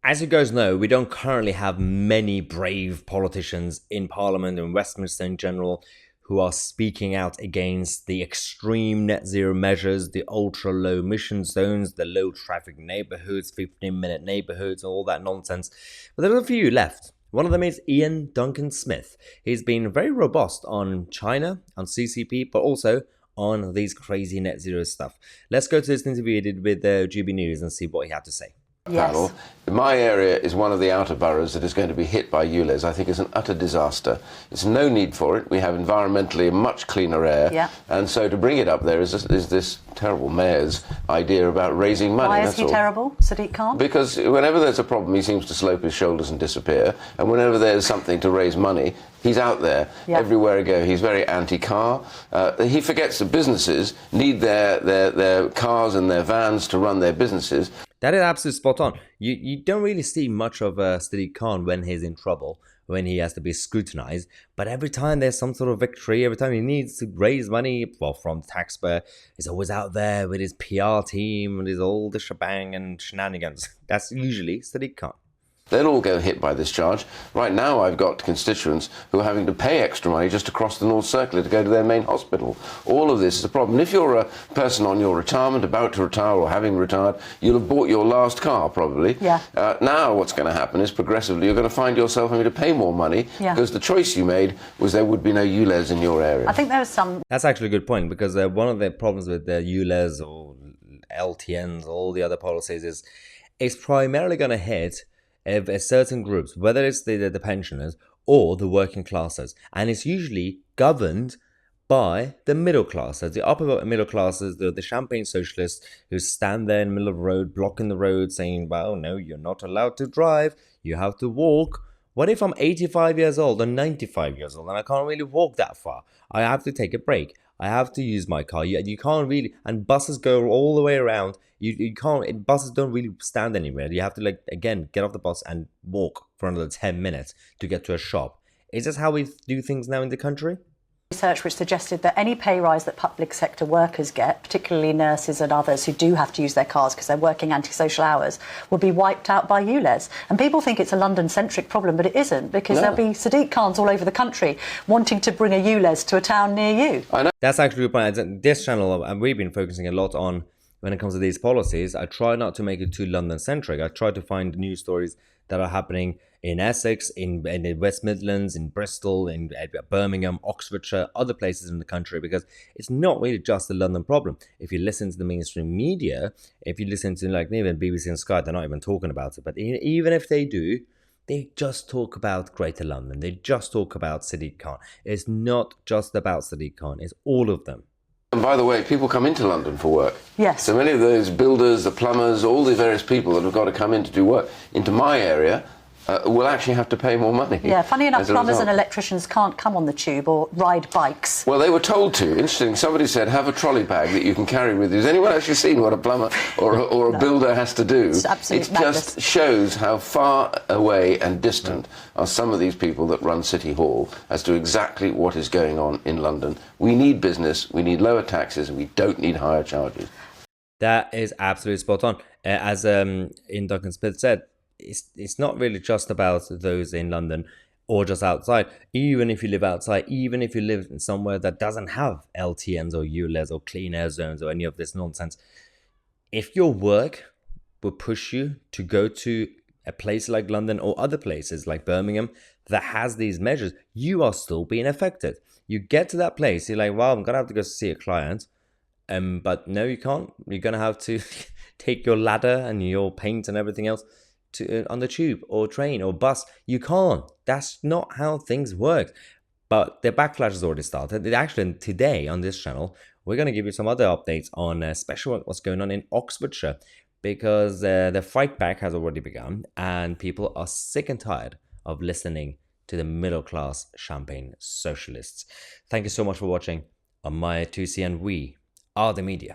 As you guys know, we don't currently have many brave politicians in Parliament and Westminster in general who are speaking out against the extreme net zero measures, the ultra low emission zones, the low traffic neighborhoods, 15-minute neighborhoods, all that nonsense. But there are a few left. One of them is Iain Duncan Smith. He's been very robust on China, on CCP, but also on these crazy net zero stuff. Let's go to this interview he did with GB News and see what he had to say. Yes. Panel. My area is one of the outer boroughs that is going to be hit by ULEZ. I think it's an utter disaster. There's no need for it. We have environmentally much cleaner air. Yeah. And so to bring it up there is this terrible mayor's idea about raising money. Why is he terrible, Sadiq Khan? Because whenever there's a problem, he seems to slope his shoulders and disappear. And whenever there's something to raise money, he's out there everywhere I go. He's very anti-car. He forgets that businesses need their cars and their vans to run their businesses. That is absolutely spot on. You don't really see much of Sadiq Khan when he's in trouble, when he has to be scrutinized. But every time there's some sort of victory, every time he needs to raise money, well, from the taxpayer, he's always out there with his PR team and his all the shebang and shenanigans. That's usually Sadiq Khan. They'll all go hit by this charge. Right now I've got constituents who are having to pay extra money just to cross the North Circular to go to their main hospital. All of this is a problem. If you're a person on your retirement, about to retire or having retired, you'll have bought your last car probably. Yeah. Now what's going to happen is progressively you're going to find yourself having to pay more money because the choice you made was there would be no ULEZ in your area. I think there was some... That's actually a good point, because one of the problems with the ULEZ or LTNs, all the other policies is it's primarily going to hit certain groups, whether it's the pensioners or the working classes, and it's usually governed by the middle classes, the upper middle classes, the champagne socialists who stand there in the middle of the road, blocking the road, saying, well, no, you're not allowed to drive, you have to walk. What if I'm 85 years old or 95 years old and I can't really walk that far? I have to take a break. I have to use my car. You can't really, and buses go all the way around. You can't, buses don't really stand anywhere. You have to, again, get off the bus and walk for another 10 minutes to get to a shop. Is this how we do things now in the country? Research which suggested that any pay rise that public sector workers get, particularly nurses and others who do have to use their cars because they're working antisocial hours, will be wiped out by ULEZ. And people think it's a London-centric problem, but it isn't, because there'll be Sadiq Khans all over the country wanting to bring a ULEZ to a town near you. I know. That's actually a good point. This channel, and we've been focusing a lot on, when it comes to these policies, I try not to make it too London-centric. I try to find news stories that are happening in Essex, in the West Midlands, in Bristol, in Birmingham, Oxfordshire, other places in the country, because it's not really just a London problem. If you listen to the mainstream media, if you listen to even BBC and Sky, they're not even talking about it. But even if they do, they just talk about Greater London. They just talk about Sadiq Khan. It's not just about Sadiq Khan. It's all of them. And by the way, people come into London for work. Yes. So many of those builders, the plumbers, all the various people that have got to come in to do work into my area will actually have to pay more money. Yeah, funny enough, plumbers and electricians can't come on the tube or ride bikes. Well, they were told to. Interesting. Somebody said, have a trolley bag that you can carry with you. Has anyone actually seen what a plumber or a builder has to do? It's absolutely madness. Just shows how far away and distant are some of these people that run City Hall as to exactly what is going on in London. We need business, we need lower taxes, and we don't need higher charges. That is absolutely spot on. As Iain Duncan Smith said, it's not really just about those in London or just outside. Even if you live outside, even if you live in somewhere that doesn't have LTNs or ULEZ or clean air zones or any of this nonsense, if your work will push you to go to a place like London or other places like Birmingham that has these measures, you are still being affected. You get to that place, you're like, well, I'm gonna have to go see a client, but no, you can't. You're gonna have to take your ladder and your paint and everything else on the tube or train or bus. You can't. That's not how things work. But the backlash has already started. Actually, today on this channel, we're going to give you some other updates on especially what's going on in Oxfordshire, because the fight back has already begun and people are sick and tired of listening to the middle class champagne socialists. Thank you so much for watching on Mahyar, Tousi, and we are the media.